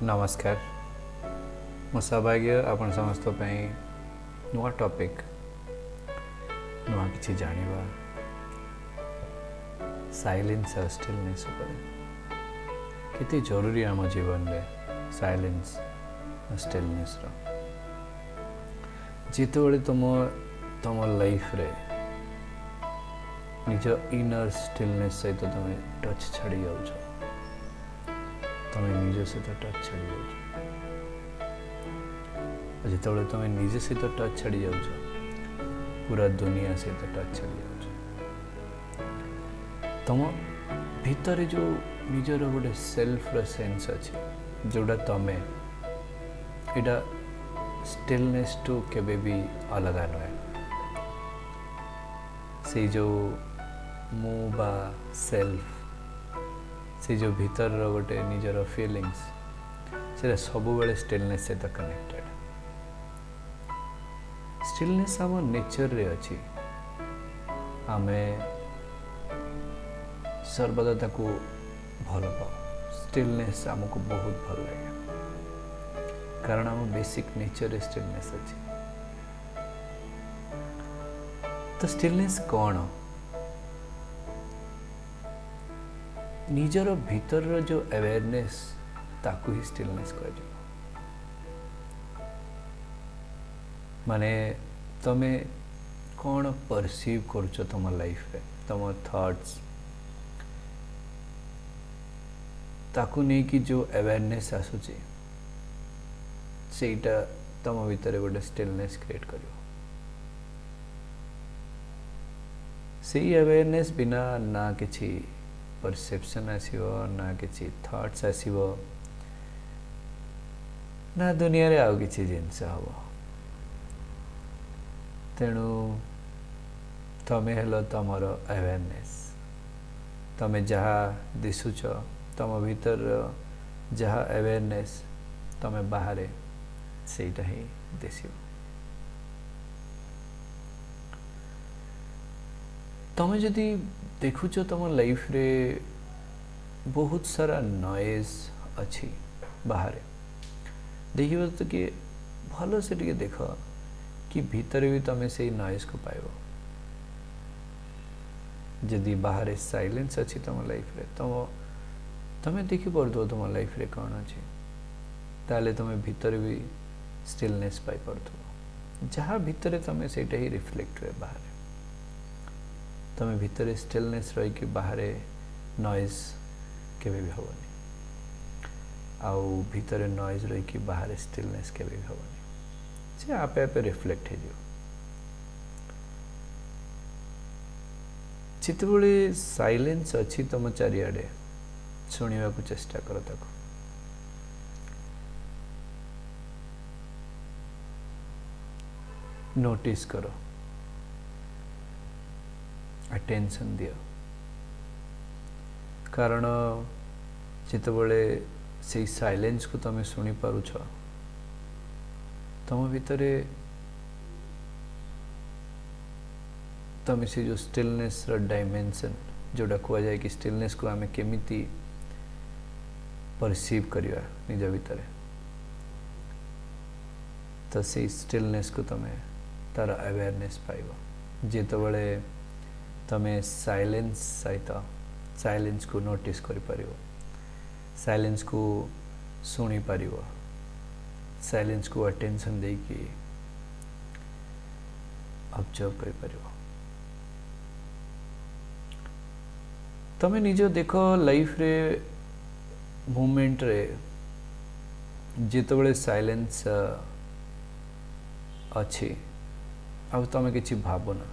नमस्कार मो सौभाग्य आपण समस्त नुआ टॉपिक नुआ किसी जानिबा साइलेंस और स्टिलनेस केते जरूरी आम जीवन में साइलेंस और स्टिलनेस जिते तुम लाइफ रे निज इनर स्टिलनेस सहित तुम टच छाड़ी जाऊछ तुम निज सहित टच छाड़ी जाऊछ जो तुम निज सहित टच छाड़ी जाऊछ पूरा दुनिया सहित टच छाड़ी जाऊछ तुम भीतर जो निजर गोटे सेल्फ सेंस अच्छी जोड़ा तमें इटा स्टिलनेस टू केबे भी अलग नुहे से जो मु बा सेल्फ से जो भीतर गोटे निजर फीलिंग्स से सब बेले स्टिलनेस सहित कनेक्टेड स्टिलनेस आम नेचर रे अच्छी आमे सर्वदा ताकू भल पाओ स्टिलनेस आमको बहुत भल लगे कारण आम बेसिक नेचर रे स्टिलनेस अच्छी तो स्टिलनेस कौन निजर भीतर जो अवेयरनेस ताकू ही स्टिलनेस कर माने तमे कौन परसीव करुच तुम लाइफ रे तुम थॉट्स ताकू नहीं कि जो अवेयरनेस आसुची सेटा तुम भीतर गोटे स्टिलनेस क्रिएट करियो से अवेयरनेस बिना ना किसी परसेप्शन आसीबो ना किसी थॉट्स आसीबो ना दुनिया रे आउ किसी जिनस हबो तेणु तमें हेलो तमर अवेयरनेस तमें जहाँ दिशुच तुम भीतर जहाँ अवेयरनेस तमें बाहर सेटा ही दिशो तमें जदि देखुच तुम लाइफ रे बहुत सारा नॉइज अच्छी बाहर देखिए तो कि भल से टिके देख कि भीतर भी तमें से नॉइज को पाइब जदि बाहर साइलेंस अच्छी तुम लाइफ रे तमें देखी पार तुम लाइफ रे कौन अच्छी ताले तुम भीतर भी स्टिलनेस पाई पार जहाँ भीतर तमें सेटा ही रिफ्लेक्ट हुए बाहर तमें भीतर स्टिलनेस रही कि बाहर नॉइज केबे भी होनी आउ भीतर नॉइज रही कि बाहर स्टिलनेस केबे भी होनी से आपे आपे रिफ्लेक्ट हो जितेबले साइलेंस अच्छी तुम चारिआडे शुणा को चेष्टा कर ताको नोटिस करो अटेंशन दियो कारण जितेबले से साइलेंस को तुम शुणी पारुछ तुम भीतर तुम से जो स्टिलनेस डायमेंशन जोड़ा कह जाए कि स्टिलनेस को आम केमिति परसीव करिया निज भीतर तो से स्टिलनेस को तुम तार अवेयरनेस पाइब जितेबले तमें साइलेंस सहित साइलेंस को नोटिस करि परिबो साइलेंस को सुनी परिबो साइलेंस को अटेंशन दे कि ऑब्जर्व करि परिबो तमें निज देख लाइफ रे मोमेंट रे जितेबले साइलेंस अच्छी अब तमें किसी भावना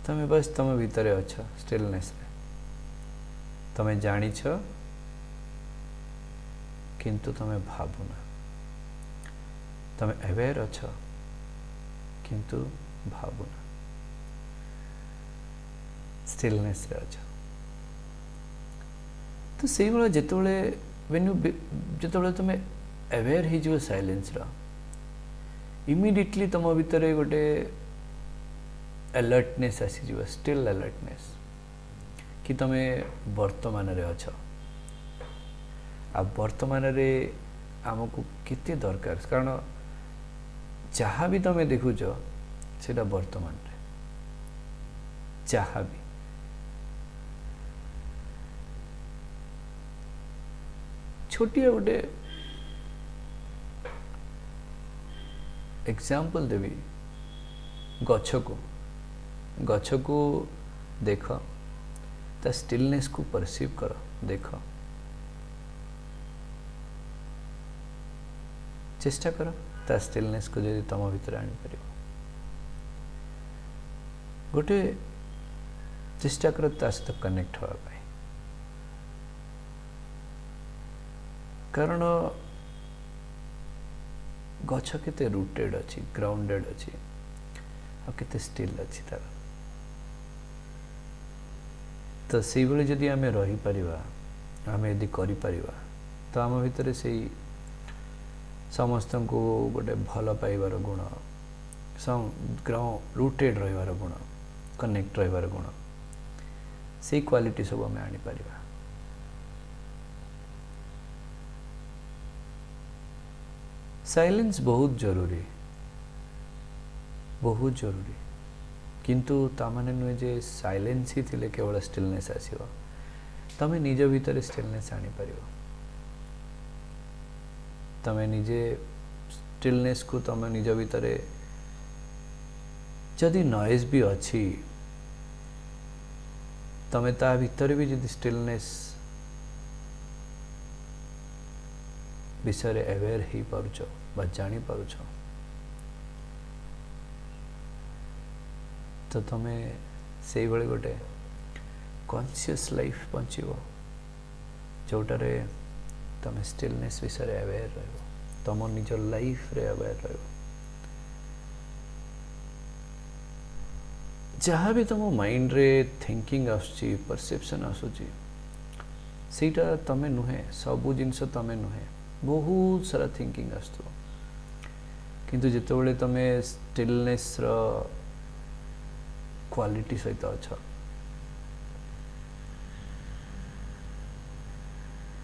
तमें बस तुम भीतर अच्छा स्टिलनेस रे तमें जानिछ किंतु तमें भावना तमें अवेयर अच्छा किंतु भावना स्टिलनेस रे अच्छा तो से भाई जितेबले जितेबले तुम अवेयर हो साइलेंस रा इमिडिएटली तुम भीतर गोटे अलर्टनेस आसीज स्टिल अलर्टनेस कि तुम वर्तमान रे अछ आ वर्तमान रे आमको केते दरकार कारण जहाँ भी तुम देखुच सेटा वर्तमान रे जहाँ भी छोटिया गोटे एग्जाम्पल देवी गछ को देख ता स्टिलनेस को परसीव कर देख चेष्टा कर ता स्टिलनेस को जदि तुम भीतर आनी पार गोटे चेष्टा कर ता सहित कनेक्ट हवा पाई कारण गछ केते रूटेड अच्छी ग्राउंडेड अच्छी आ केते स्टिल अच्छी तार तो से भाई जदि आम रही परिवा आम यदि करि परिवा तो आम भितर से समस्त को गोटे भल पाइबार गुण रूटेड रहिबार गुण कनेक्ट रहिबार गुण से क्वालिटी सब आम आनी परिवा साइलेंस बहुत जरूरी किंतु तामाने नुहे जे साइलेंस ही थिले केवल स्टिलनेस आसीबो तमे निज भीतर स्टिलनेस आनी परिबो तमे निजे स्टिलनेस को तमे निज भीतर जदि नॉइज भी अच्छी तमे ता भीतर भी जदि स्टिलनेस विषय अवेयर ही पारुछ बा जानी पारुछ तो तमे से भाई गोटे कॉन्शियस लाइफ बंचो जोटार तमे स्टिलनेस विषय अवेयर रहो तुम निज लाइफ रे अवेयर रहो जहाँ भी तुम माइंड रे थिंकिंग आसुची परसेप्शन आसुची सेटा तमे नुहे सबू जिनस तमे नुहे बहुत सारा थिंकिंग आसु किंतु जितेबाला तमे स्टिलनेस रो क्वालिटी सहित अच्छा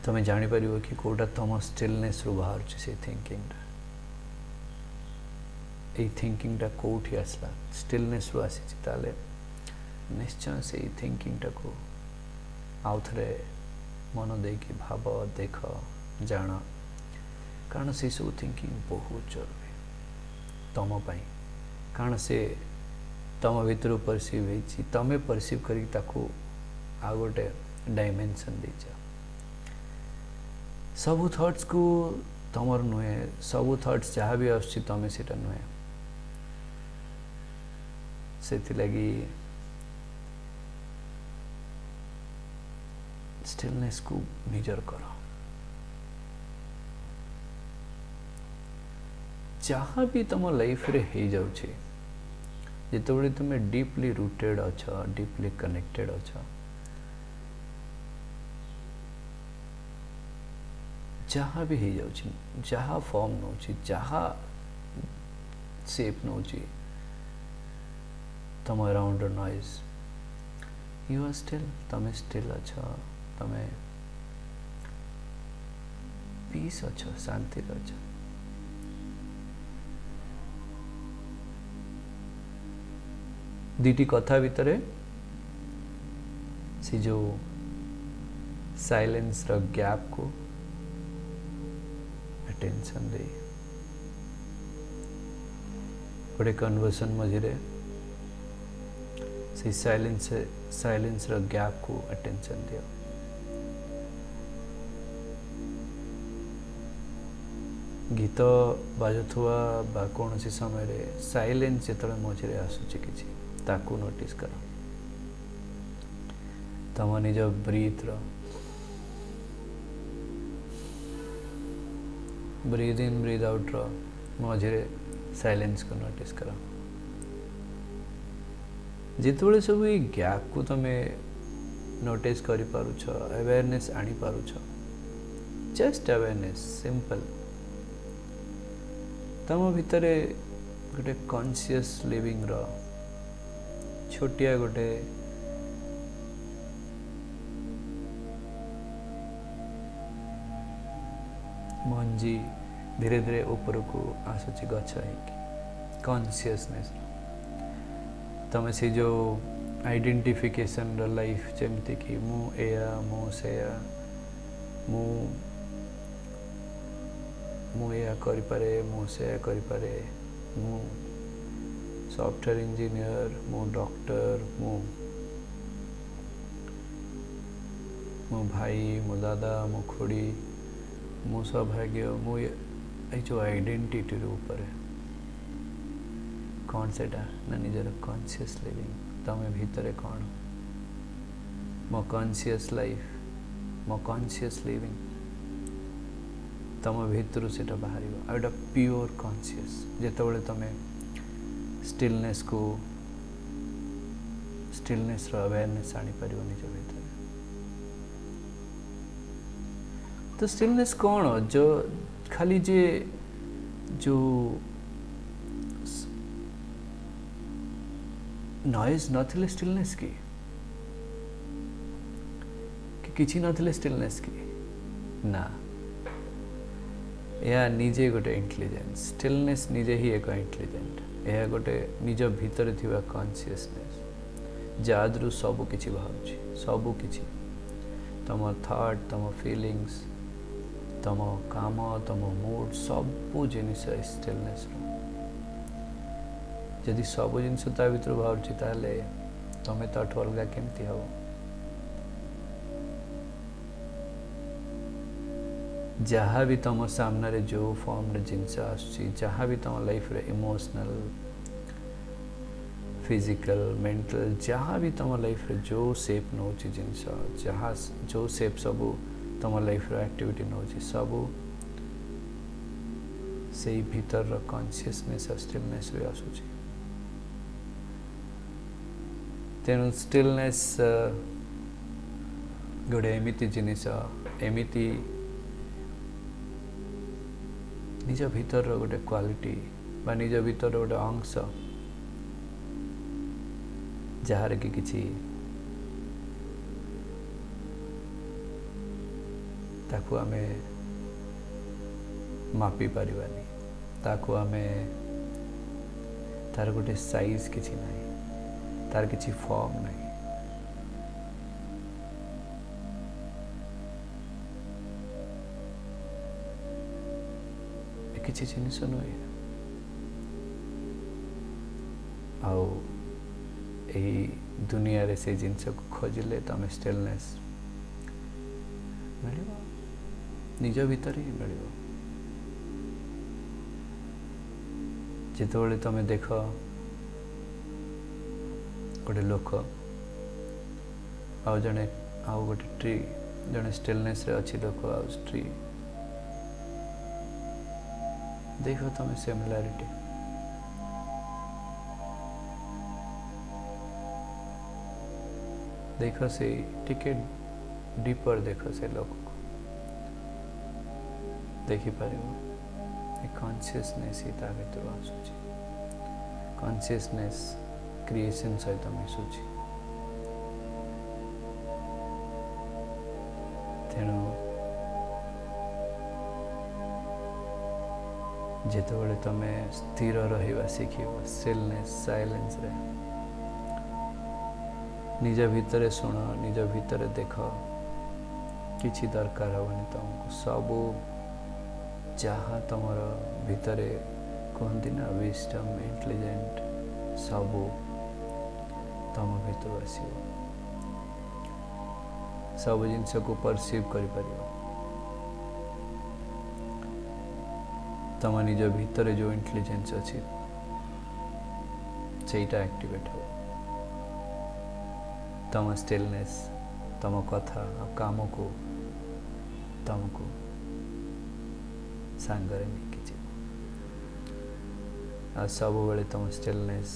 तुम्हें जानी पार कि कौटा तुम स्टिलनेस रु बाहर से थिंकिंग टा कौटी आसला स्टिलनेस रु आसी ताले निश्चय से थिंकिंग टा को आउ थे मन दे कि भाव देख जान कारण से सब थिंकिंग बहुत जरूरी तुम कारण से तुम भीतर परसीव हो तमें परसीव कर आ गोटे डायमेंशन दे सबू थॉट्स को तुमर नुहे सबू थॉट्स जहाँ भी आसुची तमें सेटा नुहे से लगी स्टिलनेस को मेजर कर जहाँ भी तुम लाइफ रे हो जाउछे जितेबाला तुम्हें डीपली रूटेड अच्छा डीपली कनेक्टेड अच्छा जहाँ भी हो जाउछी जहाँ फॉर्म नौची जहाँ शेप नौची तुम around noise you are still तमें स्टिल अच्छा तमें पीस अच्छा शांति अच्छा दीटी कथा भितर से जो साइलेंस रो गैप को अटेंशन दे गोटे कन्वर्सन मझे से साइलेंस रो गैप को अटेंशन दियो गीत बाजुवा बा कौन सी समय साइलेंस जो मझे आसूची किसी ताकू नोटिस कर तम निज ब्रीथ ब्रीथ इन ब्रीथ आउट मझे साइलेंस को नोटिस कर जितेबाला सब ये गैप को तुम्हें नोटिस कर पारुछ अवेयरनेस आनी पारुछ जस्ट अवेयरनेस सिंपल तम भितर गोटे कॉन्शियस लिविंग रो छोटिया गोटे ମଞ୍ଜି ଧୀରେ ଧୀରେ ଉପରକୁ ଆସୁଛି ଗଛ ହେଇକି କନସିୟସନେସ୍। ତମେ ସେ ଯେଉଁ ଆଇଡେଣ୍ଟିଫିକେସନ୍ର ଲାଇଫ୍, ଯେମିତିକି ମୁଁ ଏୟା, ମୁଁ ସେୟା, ମୁଁ ଏୟା କରିପାରେ, ମୁଁ ସେୟା କରିପାରେ, ମୁଁ ସଫ୍ଟୱେୟାର ଇଞ୍ଜିନିୟର, ମୁଁ ଡକ୍ଟର, ମୋ ଭାଇ, ମୋ ଦାଦା, ମୋ ଖୁଡ଼ି, ମୁଁ ସୌଭାଗ୍ୟ, ମୁଁ এই ଯେଉଁ ଆଇଡେଣ୍ଟିଟିର ଉପରେ କ'ଣ ସେଇଟା ନା ନିଜର କନସିୟସ୍ ଲିଭିଂ। ତମେ ଭିତରେ କ'ଣ, ମୋ କନସିୟସ୍ ଲାଇଫ୍, ମୋ କନସିୟସ୍ ଲିଭିଂ, ତମ ଭିତରୁ ସେଇଟା ବାହାରିବ। ଆଉ ଏଇଟା ପିଓର କନସିୟସ୍। ଯେତେବେଳେ ତମେ ଷ୍ଟିଲନେସ୍ର ଆୱେୟାରନେସ୍ ଆଣିପାରିବ ନିଜ ଭିତରେ। ତ ଷ୍ଟିଲନେସ୍ କ'ଣ, ଖାଲି ଯେ ଯେଉଁ ନଏଜ୍ ନଥିଲେ ଷ୍ଟିଲନେସ୍ କି କିଛି ନଥିଲେ ଷ୍ଟିଲନେସ୍ କି? ନା, ଏହା ନିଜେ ଗୋଟେ ଇଣ୍ଟେଲିଜେନ୍ସ। ଷ୍ଟିଲନେସ୍ ନିଜେ ହିଁ ଏକ ଇଣ୍ଟେଲିଜେଣ୍ଟ। ଏହା ଗୋଟେ ନିଜ ଭିତରେ ଥିବା କନସିୟସନେସ୍, ଯାହାଦ୍ରୁ ସବୁ କିଛି ବାହାରୁଛି। ସବୁ କିଛି, ତମ ଥଟ୍, ତମ ଫିଲିଙ୍ଗସ୍, ତମ କାମ, ତମ ମୁଡ୍, ସବୁ ଜିନିଷ ଷ୍ଟିଲନେସ୍ର। ଯଦି ସବୁ ଜିନିଷ ତା ଭିତରୁ ବାହାରୁଛି, ତାହେଲେ ତମେ ତାଠୁ ଅଲଗା କେମିତି ହେବ? ଯାହା ବି ତମ ସାମ୍ନାରେ ଯେଉଁ ଫର୍ମରେ ଜିନିଷ ଆସୁଛି, ଯାହା ବି ତମ ଲାଇଫ୍ରେ ଇମୋସନାଲ, ଫିଜିକାଲ, ମେଣ୍ଟାଲ, ଯାହା ବି ତମ ଲାଇଫ୍ରେ ଯେଉଁ ସେପ୍ ନେଉଛି ଜିନିଷ, ଯେଉଁ ସେପ୍ ସବୁ ତମ ଲାଇଫ୍ର ଆକ୍ଟିଭିଟି ନେଉଛି, ସବୁ ସେଇ ଭିତରର କନସିୟସନେସ୍ ଆଉ ଷ୍ଟିଲନେସ୍ରୁ ଆସୁଛି। ତେଣୁ ଷ୍ଟିଲନେସ୍ ଗୋଟେ ଏମିତି ଜିନିଷ, ଏମିତି ନିଜ ଭିତରର ଗୋଟେ କ୍ୱାଲିଟି ବା ନିଜ ଭିତରର ଗୋଟେ ଅଂଶ, ଯାହାର କି କିଛି ତାକୁ ଆମେ ମାପି ପାରିବାନି। ତାକୁ ଆମେ, ତାର ଗୋଟେ ସାଇଜ୍ କିଛି ନାହିଁ, ତାର କିଛି ଫର୍ମ ନାହିଁ। କିଛି ଜିନିଷ ନୁହେଁ। ଆଉ ଏହି ଦୁନିଆରେ ସେ ଜିନିଷକୁ ଖୋଜିଲେ ତମେ ଷ୍ଟିଲନେସ୍ ମିଳିବ, ନିଜ ଭିତରେ ହିଁ ମିଳିବ। ଯେତେବେଳେ ତମେ ଦେଖ ଗୋଟେ ଲୋକ ଆଉ ଗୋଟେ ଟ୍ରି, ଜଣେ ଷ୍ଟିଲନେସ୍ରେ ଅଛି ଲୋକ ଆଉ ଟ୍ରି, ଦେଖ ତମେ ସିମିଲାରିଟି। ଦେଖ ସେ ଟିକେ ଡିପର, ଦେଖ ସେ ଲୋକକୁ, ଦେଖିପାରିବ ଏ କନସିୟସନେସ୍ ହିଁ ତା ଭିତରୁ ଆସୁଛି। କନସିୟସନେସ୍ କ୍ରିଏସନ୍ ସହିତ ମିଶୁଛି। ତେଣୁ ଯେତେବେଳେ ତମେ ସ୍ଥିର ରହିବା ଶିଖିବ, ଷ୍ଟିଲନେସ୍, ସାଇଲେନ୍ସରେ, ନିଜ ଭିତରେ ଶୁଣ, ନିଜ ଭିତରେ ଦେଖ, କିଛି ଦରକାର ହେବନି ତମକୁ। ସବୁ ଯାହା ତମର ଭିତରେ କୁହନ୍ତି ନା ୱିଜଡମ୍, ଇଣ୍ଟେଲିଜେଣ୍ଟ, ସବୁ ତମ ଭିତରୁ ଆସିବ। ସବୁ ଜିନିଷକୁ ପରସିଭ୍ କରିପାରିବ। ତମ ନିଜ ଭିତରେ ଯେଉଁ ଇଣ୍ଟେଲିଜେନ୍ସ ଅଛି, ସେଇଟା ଆକ୍ଟିଭେଟ୍ ହେବ। ତମ ଷ୍ଟିଲନେସ୍, ତମ କଥା ଆଉ କାମକୁ ତମକୁ ସାଙ୍ଗରେ ନେଇକି ଯିବ। ଆଉ ସବୁବେଳେ ତମ ଷ୍ଟିଲନେସ୍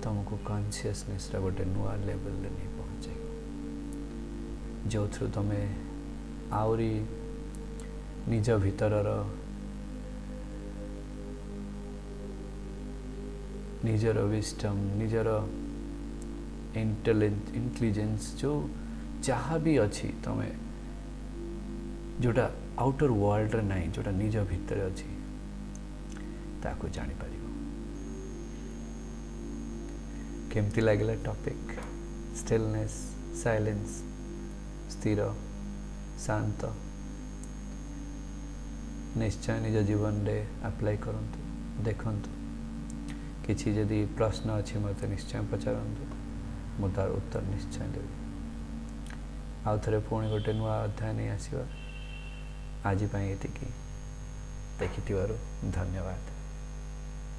ତମକୁ କନସିୟସନେସ୍ର ଗୋଟେ ନୂଆ ଲେଭେଲରେ ନେଇ ପହଞ୍ଚାଇବ, ଯେଉଁଥିରୁ ତମେ ଆହୁରି ନିଜ ଭିତରର ନିଜର ୱିଜଡମ୍, ନିଜର ଇଣ୍ଟେଲିଜେନ୍ସ, ଯେଉଁ ଯାହା ବି ଅଛି ତମେ, ଯେଉଁଟା आउटर वर्ल्ड ना जोटा निज भितर अच्छी ताकू जापर केमती लगे टॉपिक स्टिलनेस साइलेंस स्थिर शांत निश्चय निज जीवन रे अप्लाई करंतु देखंतु किसी जदि प्रश्न अच्छी मत निश्चय पचारतु मु तार उत्तर निश्चय देवी आउ थे पुणी गोटे नुआ अध्याय नहीं आसवा आज ये देखि धन्यवाद।